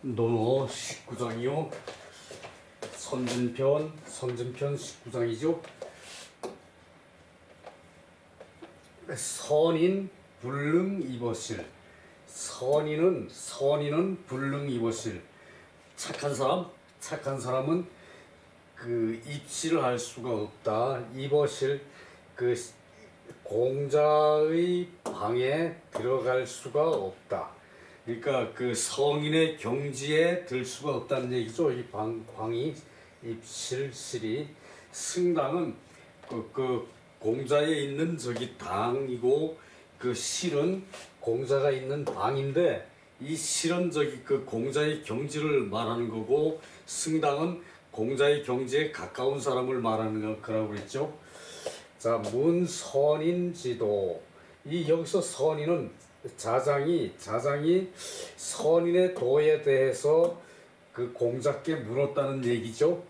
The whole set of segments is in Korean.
논어 19장이요. 선진편 19장이죠. 선인 불능이버실. 선인은 불능이버실. 착한 사람은 그 입시를 할 수가 없다. 이버실 그 공자의 방에 들어갈 수가 없다. 그러니까 그 성인의 경지에 들 수가 없다는 얘기죠. 이 광이 입실실이 승당은 그 공자에 있는 저기 당이고 그 실은 공자가 있는 방인데 이 실은 저기 그 공자의 경지를 말하는 거고 승당은 공자의 경지에 가까운 사람을 말하는 거라고 그랬죠. 자, 문선인지도. 이 여기서 선인은 자장이 선인의 도에 대해서 그 공자께 물었다는 얘기죠.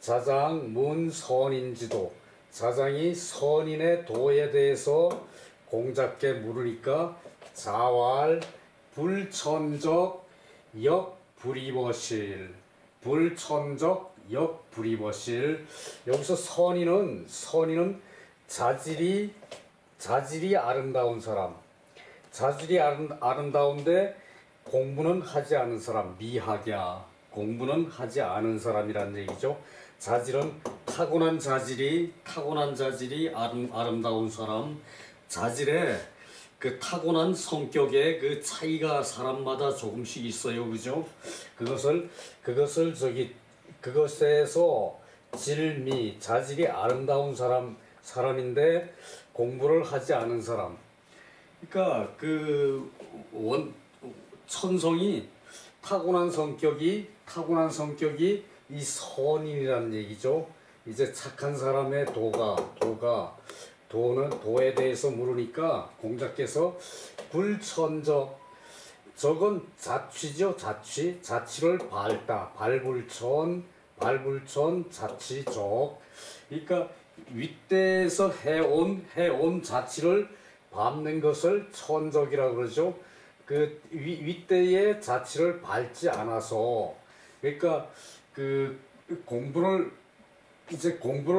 자장 문선인지도. 자장이 선인의 도에 대해서 공자께 물으니까 자왈 불천적 역불이버실. 불천적 역불이버실. 여기서 선인은 자질이 아름다운 사람. 자질이 아름다운데 공부는 하지 않은 사람. 미학야. 공부는 하지 않은 사람이란 얘기죠. 자질은 타고난 자질이 아름다운 사람. 자질에 그 타고난 성격의 그 차이가 사람마다 조금씩 있어요. 그죠? 그것에서 자질이 아름다운 사람인데 공부를 하지 않은 사람. 그러니까 천성이 타고난 성격이 이 선인이라는 얘기죠. 이제 착한 사람의 도에 대해서 물으니까 공자께서 불천적, 적은 자취죠. 자취를 밟다. 발불천 자취적. 그러니까 윗대에서 해온 자취를 밟는 것을 천적이라고 그러죠. 그 윗대의 자취를 밟지 않아서, 그러니까 그 공부를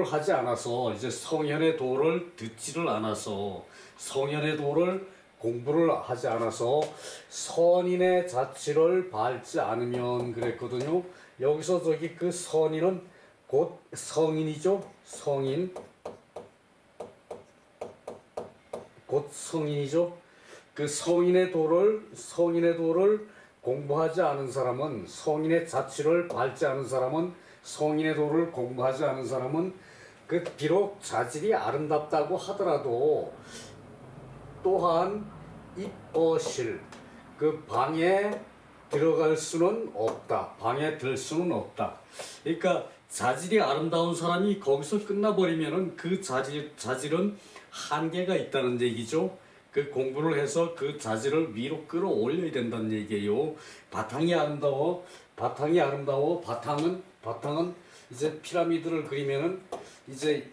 하지 않아서, 이제 성현의 도를 듣지를 않아서, 성현의 도를 공부를 하지 않아서 선인의 자취를 밟지 않으면 그랬거든요. 여기서 저기 그 선인은 곧 성인이죠. 곧 성인이죠. 그 성인의 도를 공부하지 않은 사람은, 성인의 자취를 밟지 않은 사람은, 성인의 도를 공부하지 않은 사람은 그 비록 자질이 아름답다고 하더라도 또한 입어실, 그 방에 들어갈 수는 없다. 방에 들 수는 없다. 그러니까 자질이 아름다운 사람이 거기서 끝나버리면은 그 자질은 한계가 있다는 얘기죠. 그 공부를 해서 그 자질을 위로 끌어올려야 된다는 얘기예요. 바탕이 아름다워. 바탕은 이제 피라미드를 그리면은 이제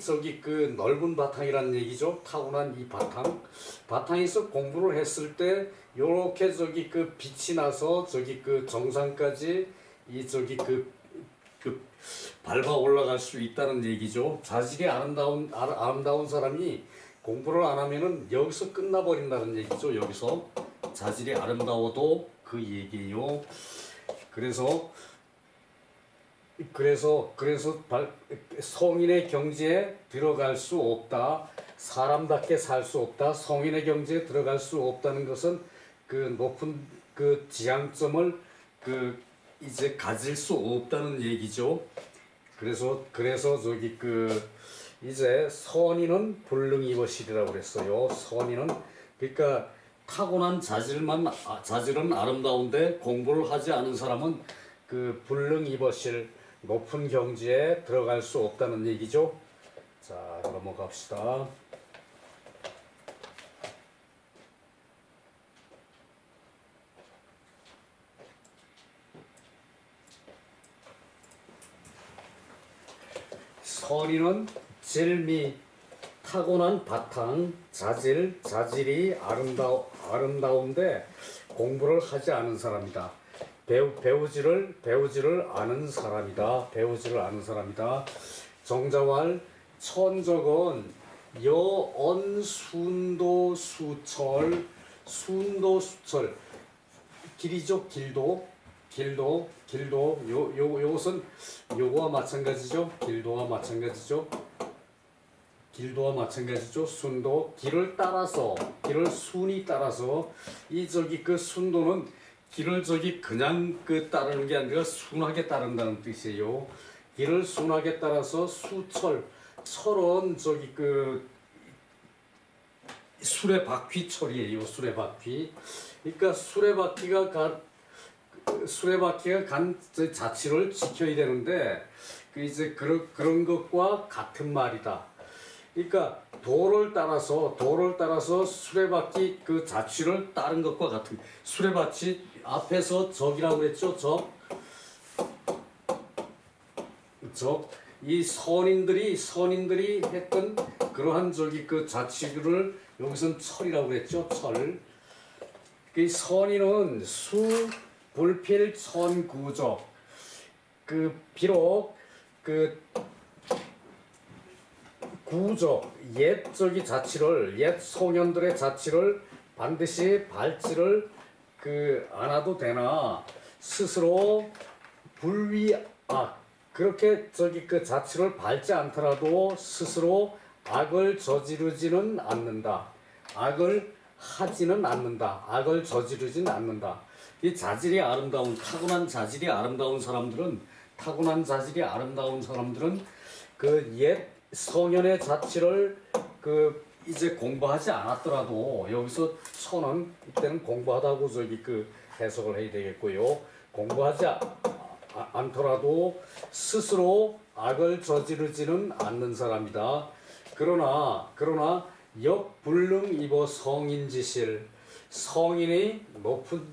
저기 그 넓은 바탕이라는 얘기죠. 타고난 이 바탕에서 공부를 했을 때 요렇게 저기 그 빛이 나서 저기 그 정상까지 저기 그 밟아 올라갈 수 있다는 얘기죠. 자질이 아름다운 사람이 공부를 안 하면은 여기서 끝나버린다는 얘기죠. 여기서 자질이 아름다워도 그 얘기예요. 그래서 성인의 경지에 들어갈 수 없다. 사람답게 살 수 없다. 성인의 경지에 들어갈 수 없다는 것은 그 높은 그 지향점을 이제 가질 수 없다는 얘기죠. 그래서 저기 이제 선인은 불능이버실이라고 그랬어요. 선인은 그러니까 타고난 자질은 아름다운데 공부를 하지 않은 사람은 그 불능이버실, 높은 경지에 들어갈 수 없다는 얘기죠. 자, 넘어갑시다. 선인은 질미, 타고난 바탕, 자질이 아름다운데 공부를 하지 않은 사람이다. 배우지를 아는 사람이다. 배우지를 아는 사람이다. 정자왈 천적은 여언 순도 수철 순도 수철 길이죠. 길도 요것은 요거와 마찬가지죠. 길도와 마찬가지죠. 순도 길을 따라서 길을 순이 따라서 이 그 순도는 길을 그냥 따르는 게 아니라 순하게 따른다는 뜻이에요. 길을 순하게 따라서 수철 철은 수레바퀴철이에요. 수레바퀴. 그러니까 수레바퀴가 간 자치를 지켜야 되는데 이제 그런 것과 같은 말이다. 그러니까 도를 따라서 수레바퀴 자취를 따른 것과 같은 수레바퀴 앞에서 적이라고 그랬죠. 이 선인들이 했던 그러한 자취를 여기서는 철이라고 그랬죠. 철. 그 선인은 수불필천구적. 비록 구적 옛 소년들의 자취를 반드시 밟지를 안 해도 되나 스스로 그렇게 자취를 밟지 않더라도 스스로 악을 저지르지는 않는다. 악을 하지는 않는다. 악을 저지르지는 않는다. 이 자질이 아름다운 타고난 자질이 아름다운 사람들은 옛 성현의 자취를 이제 공부하지 않았더라도 여기서 천은 이때는 공부하다고 해석을 해야 되겠고요. 공부하지 않더라도 스스로 악을 저지르지는 않는 사람이다. 그러나 역불능 입어 성인지실 성인의 높은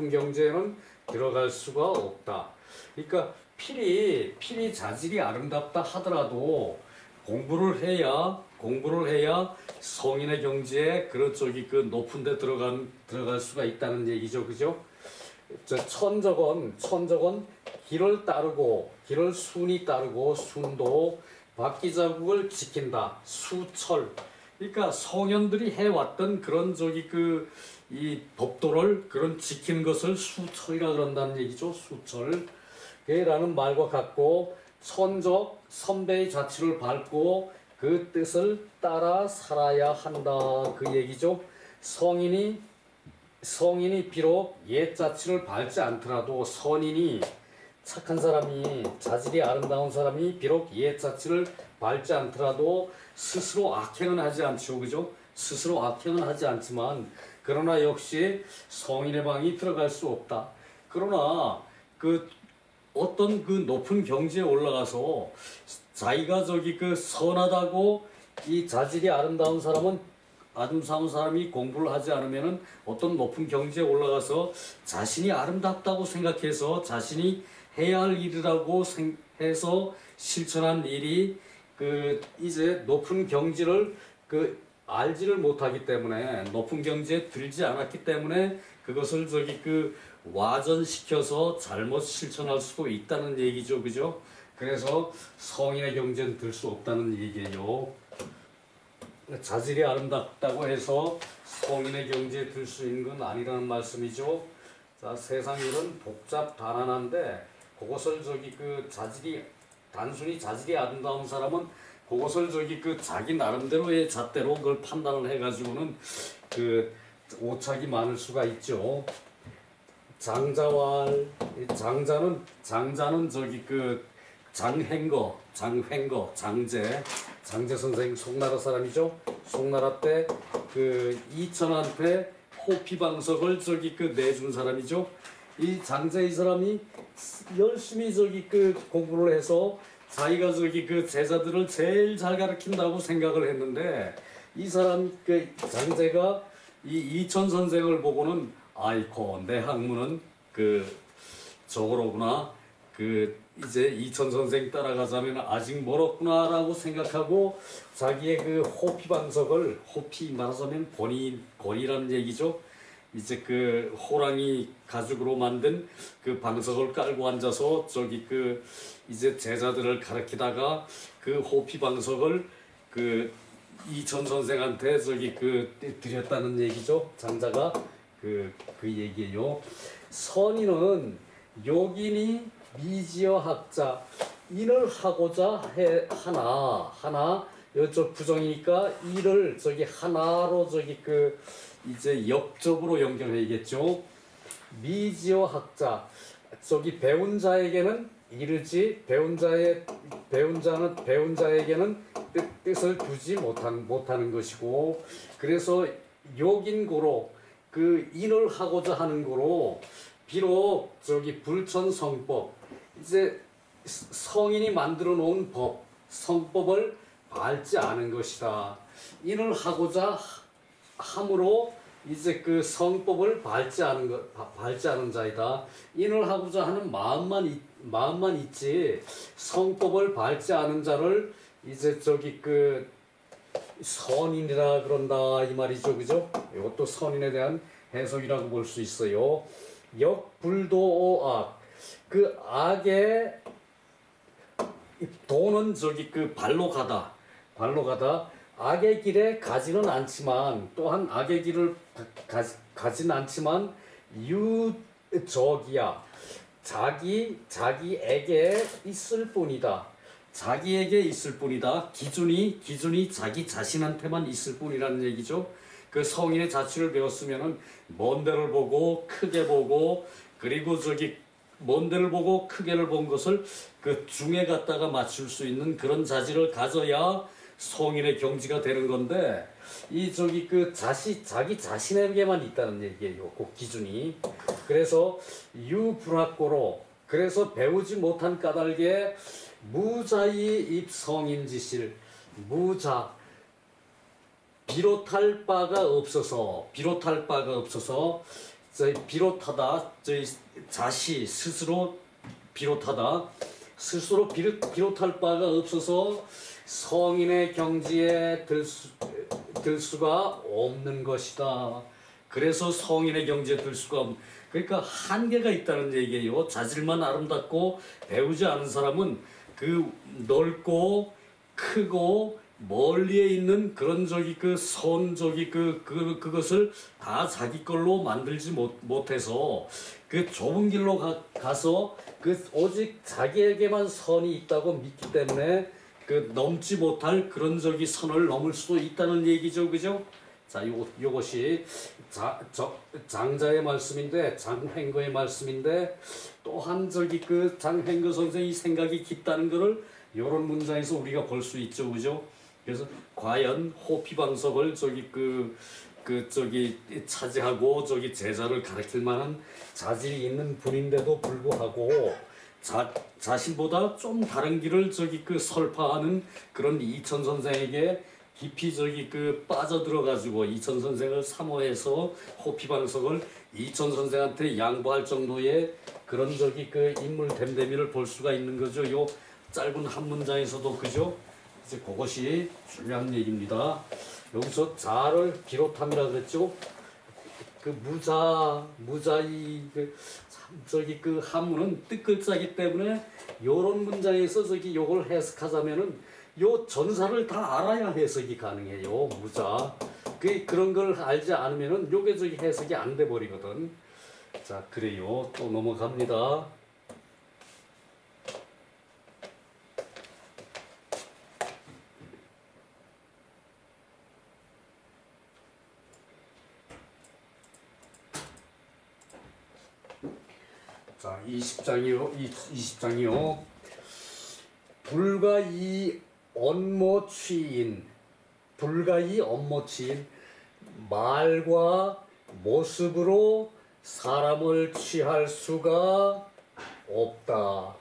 경지에는 들어갈 수가 없다. 그러니까 필히 자질이 아름답다 하더라도 공부를 해야 성인의 경지에 높은 데 들어갈 수가 있다는 얘기죠. 그죠? 천적은 길을 순이 따르고 순도 바퀴자국을 지킨다. 수철. 그러니까 성현들이 해왔던 그런 이 법도를 지키는 것을 수철이라 그런다는 얘기죠. 수철. 라는 말과 같고 천적 선배의 자취를 밟고 그 뜻을 따라 살아야 한다. 그 얘기죠. 성인이 비록 옛 자취를 밟지 않더라도 선인이 착한 사람이 자질이 아름다운 사람이 비록 옛 자취를 밟지 않더라도 스스로 악행은 하지 않죠. 그죠? 스스로 악행은 하지 않지만 그러나 역시 성인의 방이 들어갈 수 없다. 그러나 어떤 높은 경지에 올라가서 자기가 선하다고 이 자질이 아름다운 사람이 공부를 하지 않으면은 어떤 높은 경지에 올라가서 자신이 아름답다고 생각해서 자신이 해야 할 일이라고 해서 실천한 일이 이제 높은 경지를 알지를 못하기 때문에 높은 경지에 들지 않았기 때문에 그것을 와전시켜서 잘못 실천할 수도 있다는 얘기죠. 그죠? 그래서 성인의 경지는 들 수 없다는 얘기예요. 자질이 아름답다고 해서 성인의 경지에 들 수 있는 건 아니라는 말씀이죠. 자, 세상 일은 복잡다난한데 그것을 단순히 자질이 아름다운 사람은 그것을 자기 나름대로의 잣대로 그걸 판단을 해가지고는 오착이 많을 수가 있죠. 장자왈 장자는 장제 선생 송나라 사람이죠. 송나라 때 이천한테 호피방석을 내준 사람이죠. 이 장제 이 사람이 열심히 공부를 해서 자기가 제자들을 제일 잘 가르친다고 생각을 했는데 이 사람 장제가 이 이천 선생을 보고는 아이코 내 학문은 저거로구나 이제 이천 선생 따라가자면 아직 멀었구나 라고 생각하고 자기의 호피방석을 호피 말하자면 권위라는 얘기죠. 이제 그 호랑이 가죽으로 만든 그 방석을 깔고 앉아서 저기 그 이제 제자들을 가르치다가 그 호피 방석을 그 이천 선생한테 저기 그 드렸다는 얘기죠. 장자가 그 얘기예요. 선인은 요긴이 미지어 학자 인을 하고자 하나 이쪽 부정이니까 이를 저기 하나로 저기 그 이제 역적으로 연결해야겠죠. 미지어 학자 저기 배운 자에게는 이르지 배운 자에게는 뜻을 두지 못하는 것이고 그래서 욕인고로 그 인을 하고자 하는 거로 비록 저기 불천성법 이제 성인이 만들어 놓은 법 성법을 밟지 않은 것이다. 인을 하고자 함으로 이제 그 성법을 밟지 않은 자이다. 인을 하고자 하는 마음만 있지 성법을 밟지 않은 자를 이제 저기 그 선인이라 그런다 이 말이죠, 그죠? 이것도 선인에 대한 해석이라고 볼 수 있어요. 역불도악 그 악의 도는 저기 그 발로 가다 악의 길에 가지는 않지만 또한 악의 길을 가지는 않지만 유적이야 자기에게 있을 뿐이다. 자기에게 있을 뿐이다. 기준이 자기 자신한테만 있을 뿐이라는 얘기죠. 그 성인의 자취를 배웠으면은 먼 데를 보고 크게 보고 그리고 저기 먼 데를 보고 크게를 본 것을 그 중에 갖다가 맞출 수 있는 그런 자질을 가져야 성인의 경지가 되는 건데 이 저기 그 자기 자신에게만 있다는 얘기예요. 그 기준이. 그래서 유불학고로 그래서 배우지 못한 까닭에 무자의 입성인지실 무자 비롯할 바가 없어서 비롯하다 저희 자시 스스로 비롯할 바가 없어서 성인의 경지에 들 수가 없는 것이다. 그래서 성인의 경지에 들 수가 없는 그러니까 한계가 있다는 얘기예요. 자질만 아름답고 배우지 않은 사람은 그 넓고 크고 멀리에 있는 그런 저기 그 그것을 다 자기 걸로 만들지 못해서 그 좁은 길로 가서 그 오직 자기에게만 선이 있다고 믿기 때문에 그 넘지 못할 그런 저기 선을 넘을 수도 있다는 얘기죠, 그죠? 자, 요것이 장자의 말씀인데 장행거의 말씀인데 또한 저기 그 장행거 선생이 생각이 깊다는 것을 이런 문장에서 우리가 볼 수 있죠, 그죠? 그래서 과연 호피방석을 저기 저기 차지하고 저기 제자를 가르칠 만한 자질이 있는 분인데도 불구하고 자신보다 좀 다른 길을 저기 그 설파하는 그런 이천 선생에게 깊이 저기 그 빠져들어 가지고 이천 선생을 사모해서 호피방석을 이천 선생한테 양보할 정도의 그런 저기 그 인물 됨됨이를 볼 수가 있는 거죠. 요 짧은 한 문장에서도 그죠? 이제 그것이 중요한 얘기입니다. 여기서 자를 비롯함이라 그랬죠. 그 무자이 저기 그 한문은 뜻글자이기 때문에 요런 문장에서 저기 요걸 해석하자면은 요 전사를 다 알아야 해석이 가능해요. 무자. 그런 걸 알지 않으면은 요게 저기 해석이 안 돼 버리거든. 자, 그래요. 또 넘어갑니다. 자, 20장이요. 불가이 언모취인 말과 모습으로 사람을 취할 수가 없다.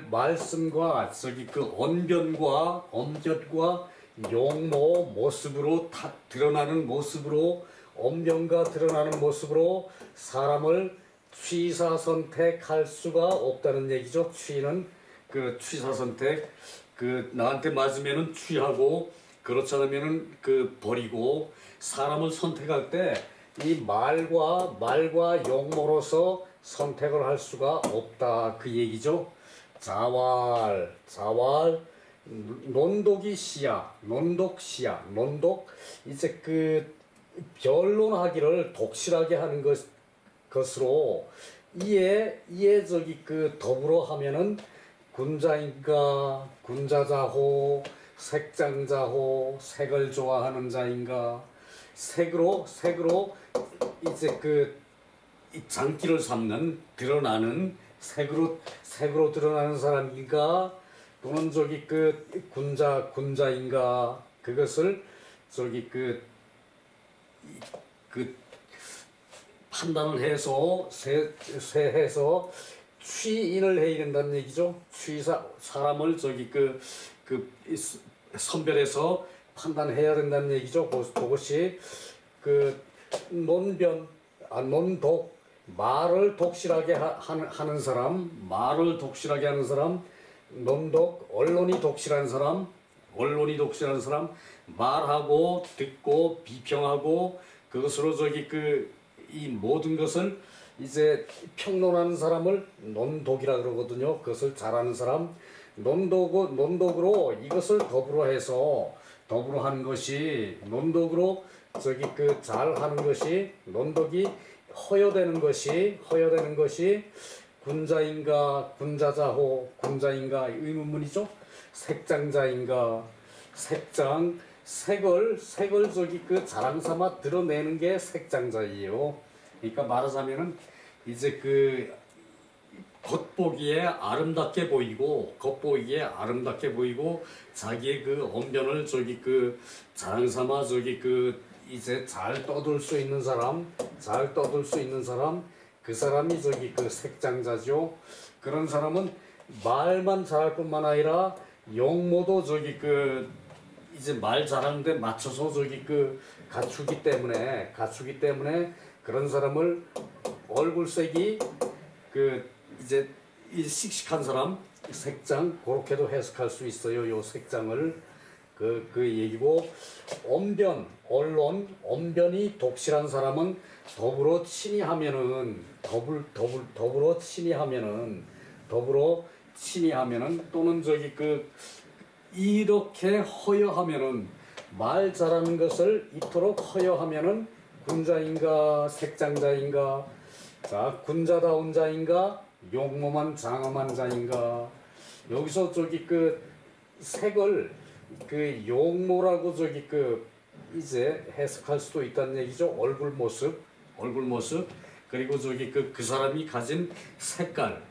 말씀과 저기 그 언변과 용모 모습으로 드러나는 모습으로 언변과 드러나는 모습으로 사람을 취사선택할 수가 없다는 얘기죠. 취는 그 취사선택 그 나한테 맞으면은 취하고 그렇지 않으면은 그 버리고 사람을 선택할 때 이 말과 용모로서 선택을 할 수가 없다 그 얘기죠. 자왈 논독이 시야, 논독 이제 그 변론하기를 독실하게 하는 것으로 이에 저기 그 더불어 하면은 군자인가, 군자자호, 색장자호, 색을 좋아하는 자인가, 색으로 이제 그 이 장기를 삼는 드러나는 색으로 드러나는 사람인가, 또는 저기 그 군자인가, 그것을 저기 그 판단을 해서 해서 취인을 해야 된다는 얘기죠. 사람을 저기 그 선별해서 판단해야 된다는 얘기죠. 그것이 그 논독, 말을 독실하게 하는 사람, 논독, 언론이 독실한 사람, 말하고 듣고 비평하고 그것으로 저기 이 모든 것을 이제 평론하는 사람을 논독이라 그러거든요. 그것을 잘하는 사람, 논독으로 이것을 더불어 하는 것이, 논독으로 저기 그 잘하는 것이, 논독이 허여되는 것이 군자인가, 군자인가 의문문이죠. 색장자인가, 색을 저기 그 자랑 삼아 드러내는 게 색장자예요. 그러니까 말하자면은 이제 그 겉보기에 아름답게 보이고 자기의 그 언변을 저기 그 자랑 삼아 저기 그 이제 잘 떠들 수 있는 사람, 그 사람이 저기 그 색장자죠. 그런 사람은 말만 잘할 뿐만 아니라 용모도 저기 그 이제 말 잘하는데 맞춰서 저기 그 갖추기 때문에 그런 사람을 얼굴색이 그 이제 이 씩씩한 사람, 색장, 그렇게도 해석할 수 있어요. 요 색장을 그 얘기고, 언변이 독실한 사람은 더불어 친이하면은 또는 저기 그 이렇게 허여하면은, 말 잘하는 것을 이토록 허여하면은 군자인가, 색장자인가, 자, 군자다운 자인가, 용모만 장엄한 자인가. 여기서 저기 그 색을 그 용모라고 저기 그 이제 해석할 수도 있다는 얘기죠. 얼굴 모습, 그리고 저기 그 사람이 가진 색깔,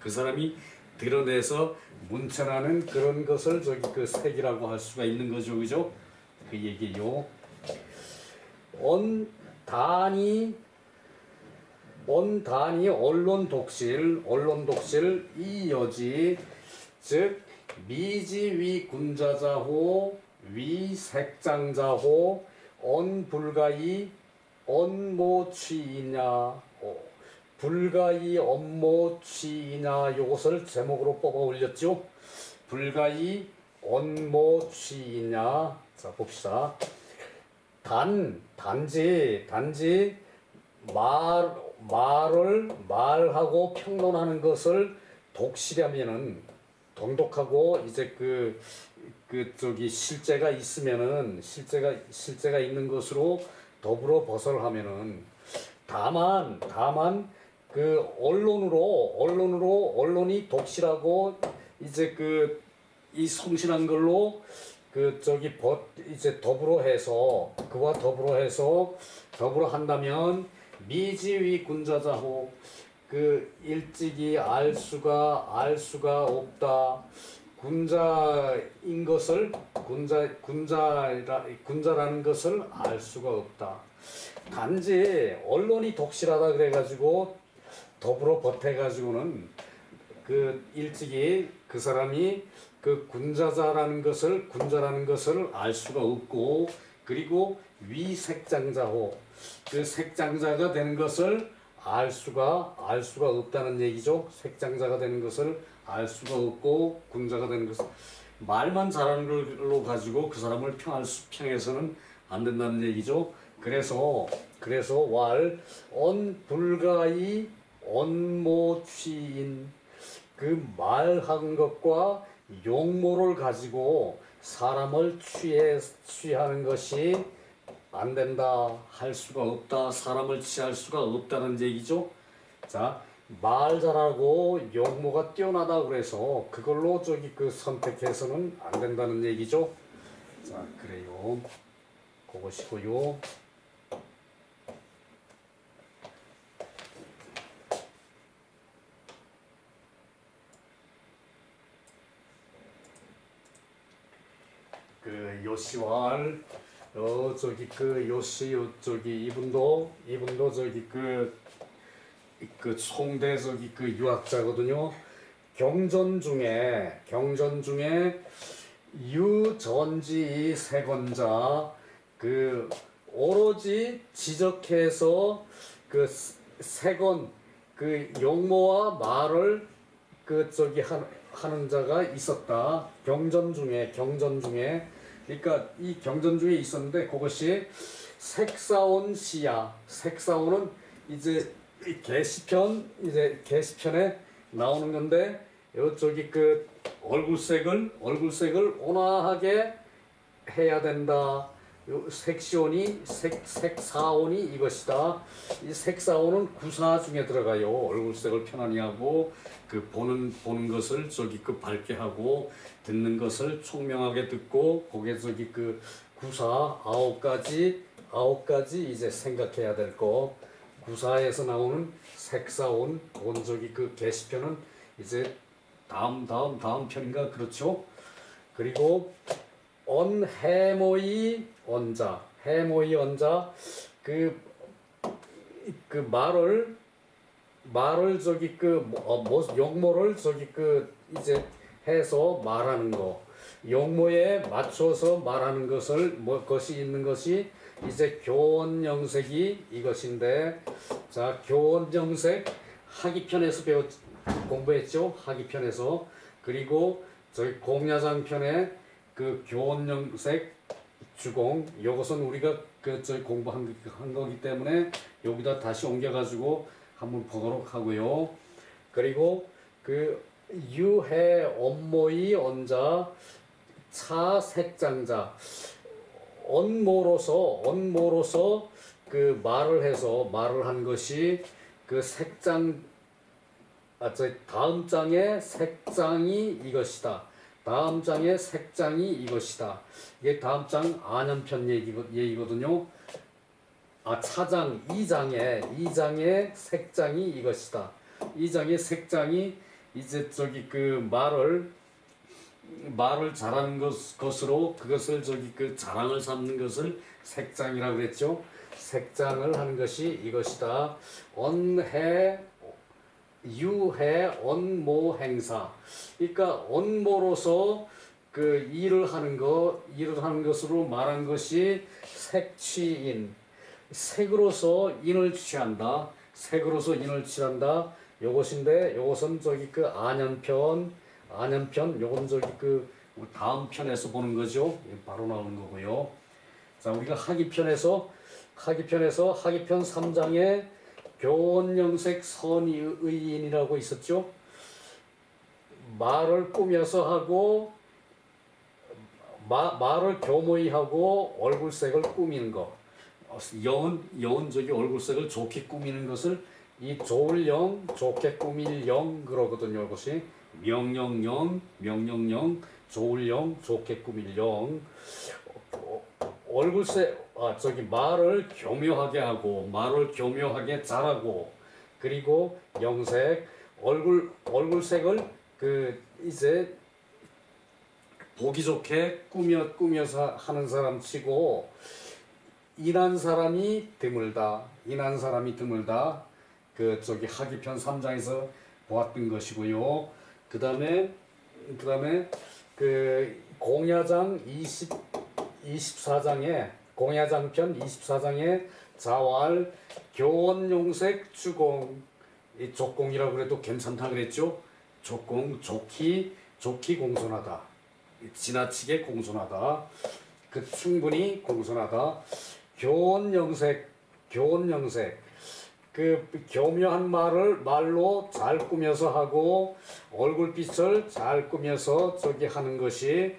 그 사람이 드러내서 문천하는 그런 것을 저기 그 색이라고 할 수가 있는 거죠, 그죠? 그 얘기요. 언단이 언론 독실 이 여지, 즉 미지위 군자자호 위색장자호 언불가이 언모취이냐, 불가이 언모취이냐, 요것을 제목으로 뽑아 올렸죠. 불가이 언모취이냐. 자, 봅시다. 단지 말하고 평론하는 것을 독실하면은, 돈독하고 이제 저기 실제가 있으면은, 실제가 있는 것으로 더불어 벗어나면은, 다만 그 언론이 독실하고 이제 이 성실한 걸로 이제 더불어 한다면 미지위 군자자호, 일찍이 알 수가 없다. 군자인 것을 군자라는 것을 알 수가 없다. 단지 언론이 독실하다 그래가지고 더불어 버텨가지고는 일찍이 그 사람이 군자라는 것을 알 수가 없고, 그리고 위색장자호, 색장자가 되는 것을 알 수가 없다는 얘기죠. 색장자가 되는 것을 알 수가 없고, 군자가 되는 것을, 말만 잘하는 걸로 가지고 그 사람을 평해서는 안 된다는 얘기죠. 그래서 그래서 왈 언불가이 언모취인 그 말한 것과 용모를 가지고 사람을 취하는 것이 안 된다, 할 수가 없다, 사람을 취할 수가 없다는 얘기죠. 자, 말 잘하고 용모가 뛰어나다 그래서 그걸로 그 선택해서는 안 된다는 얘기죠. 자, 그래요. 그것이고요. 그 요시왈 요시 이분도 그 송대 그 유학자거든요. 경전 중에 유전지 세권자 그 오로지 지적해서 그 세권 그 용모와 말을 하는 자가 있었다. 경전 중에 그러니까 이 경전 중에 있었는데 그것이 색사온 시야. 색사온은 이제 게시편에 나오는 건데 그 얼굴색을 온화하게 해야 된다. 색사온이 이것이다. 이 색사온은 구사 중에 들어가요. 얼굴색을 편안히 하고 그 보는 것을 밝게 하고 듣는 것을 총명하게 듣고 거기에 그 구사 아홉 가지 이제 생각해야 될 거. 구사에서 나오는 색사온 그건 그 게시편은 이제 다음 편인가 그렇죠. 그리고 해모이 언자 그 말을 용모를 이제 해서 말하는 거, 용모에 맞춰서 말하는 것이 있는 것이 이제 교원영색이 이것인데, 자, 교원영색 하기편에서 공부했죠. 하기편에서. 그리고 저희 공야장 편에 그 교원영색 주공, 이것은 우리가 저희 공부한 거기 때문에 여기다 다시 옮겨가지고 한번 보도록 하고요. 그리고 그 유해 언모이 언자 차색장자 언모로서 그 말을 한 것이 그 색장 다음 장의 색장이 이것이다. 다음 장의 색장이 이것이다. 이게 다음 장 안연편 얘기거든요. 차장 2장의 색장이 이것이다. 2장의 색장이 이제 그 말을 잘하는 것으로 그것을 그 자랑을 삼는 것을 색장이라고 그랬죠. 색장을 하는 것이 이것이다. 유해 언모 행사. 그러니까 언모로서 그 일을 하는 것으로 말한 것이 색취인. 색으로서 인을 취한다. 요것인데 요것은 그 안연편 요건 그 다음 편에서 보는 거죠. 바로 나오는 거고요. 자, 우리가 하기편 3장에 교원영색 선의인이라고 있었죠. 말을 꾸며서 하고 말을 교모히 하고 얼굴색을 꾸미는 거. 여운 얼굴색을 좋게 꾸미는 것을 이 좋을 영, 좋게 꾸밀 영 그러거든요. 이것이 명령령, 좋을 영, 좋게 꾸밀 영. 얼굴색, 말을 교묘하게 하고, 말을 교묘하게 잘하고, 그리고 영색, 얼굴색을 이제 보기 좋게 꾸며서 하는 사람 치고, 인한 사람이 드물다. 하기편 3장에서 보았던 것이고요. 그 다음에 그 공야장 24장에 공야장편 24장에 자왈 교원용색 주공, 이 족공이라고 그래도 괜찮다 그랬죠. 족공, 좋기 공손하다. 지나치게 공손하다. 충분히 공손하다. 교원영색 교원영색, 그 교묘한 말로 잘 꾸며서 하고 얼굴빛을 잘 꾸며서 저기 하는 것이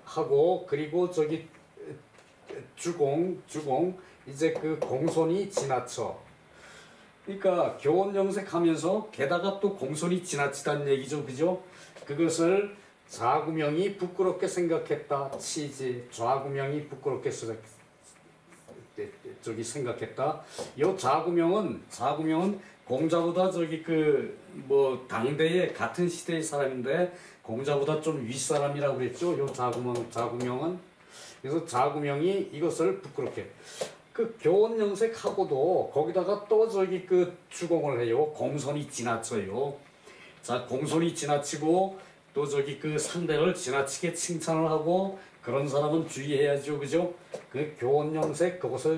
하고, 그리고 저기 주공 이제 그 공손이 지나쳐. 그러니까 교원영색하면서 게다가 또 공손이 지나치다는 얘기죠, 그죠? 그것을 좌구명이 부끄럽게 생각했다 치지. 좌구명이 부끄럽게 저기 생각했다. 요 좌구명은 공자보다 저기 그 뭐 당대의 같은 시대의 사람인데 공자보다 좀 윗사람이라고 그랬죠. 요 좌구명은. 그래서 좌구명이 이것을 부끄럽게. 그 교원영색하고도 거기다가 또 저기 그 주공을 해요. 공손이 지나쳐요. 자, 공손이 지나치고 또 저기 그 상대를 지나치게 칭찬을 하고 그런 사람은 주의해야죠, 그죠? 그 교원영색 그것을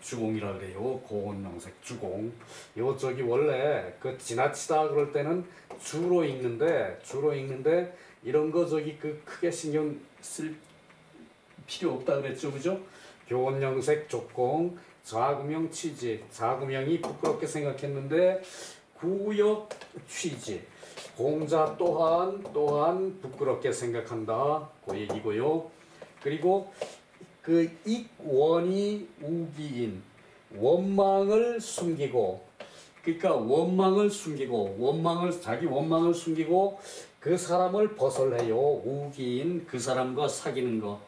주공이라 그래요. 고원영색 주공. 요 저기 원래 그 지나치다 그럴 때는 주로 읽는데 이런 거 저기 그 크게 신경 쓸 필요 없다 그랬죠, 그죠? 교원영색 족공, 좌구명 취지. 좌구명이 부끄럽게 생각했는데 구역 취지. 공자 또한 부끄럽게 생각한다. 그 얘기고요. 그리고 그 익원이 우기인, 원망을 숨기고, 그러니까 자기 원망을 숨기고 그 사람을 벗어내요. 우기인, 그 사람과 사귀는 거.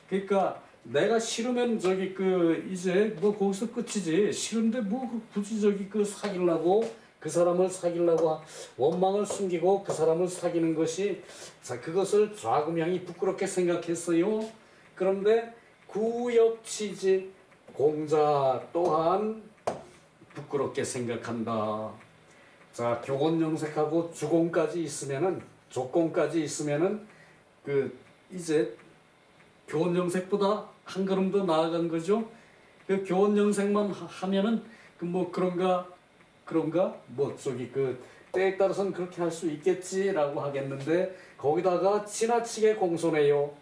그러니까 내가 싫으면 저기 그 이제 뭐 거기서 끝이지. 싫은데 뭐 굳이 저기 그 그 사람을 사귀려고 원망을 숨기고 그 사람을 사귀는 것이, 자, 그것을 좌구명이 부끄럽게 생각했어요. 그런데 구역취지, 공자 또한 부끄럽게 생각한다. 자, 교원영색하고 주공까지 있으면은, 조공까지 있으면은 그 이제 교원영색보다 한 걸음 더 나아간 거죠. 그 교원영색만 하면은 그 뭐 그런가 뭐 저기 그 때에 따라서는 그렇게 할 수 있겠지라고 하겠는데 거기다가 지나치게 공손해요.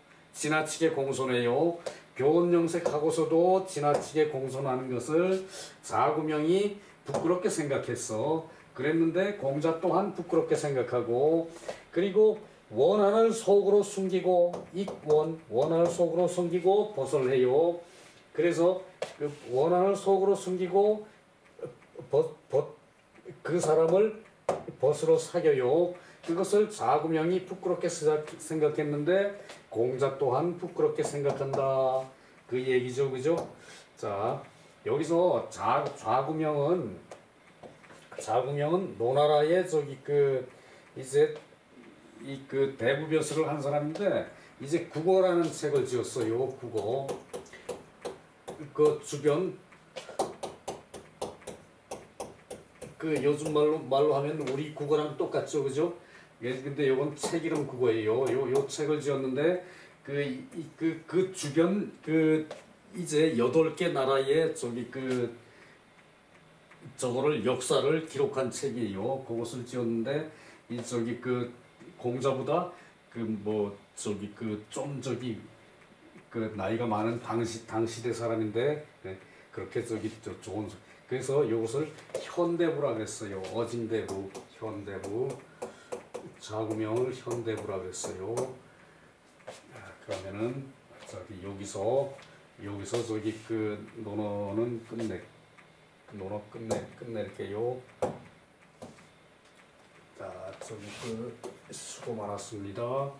교원영색하고서도 지나치게 공손하는 것을 좌구명이 부끄럽게 생각했어. 그랬는데 공자 또한 부끄럽게 생각하고, 그리고 원한을 속으로 숨기고, 원한을 속으로 숨기고 벗을해요. 그래서 그 원한을 속으로 숨기고 그 사람을 벗으로 사겨요. 그것을 좌구명이 부끄럽게 생각했는데 공자 또한 부끄럽게 생각한다. 그 얘기죠, 그죠? 자, 여기서 좌구명은 노나라의 저기 그 이제 이 그 대부벼슬을 한 사람인데 이제 국어라는 책을 지었어요. 국어. 그 주변 그 요즘 말로 하면 우리 국어랑 똑같죠, 그죠? 예, 근데 요건 책 이름 국어예요. 요 책을 지었는데 그 주변 그 이제 8개 나라의 저기 그 저거를 역사를 기록한 책이에요. 그것을 지었는데 이 저기 그 공자보다 그 뭐 저기 그 좀 저기 그 나이가 많은 당시대 사람인데, 네, 그렇게 저기 좋은. 그래서 이것을 현대부라 그랬어요. 어진대부, 현대부. 좌구명을 현대부라 그랬어요. 그러면은 저기 여기서 저기 그 논어는 끝낼게요. 자, 저기 그 수고 많았습니다.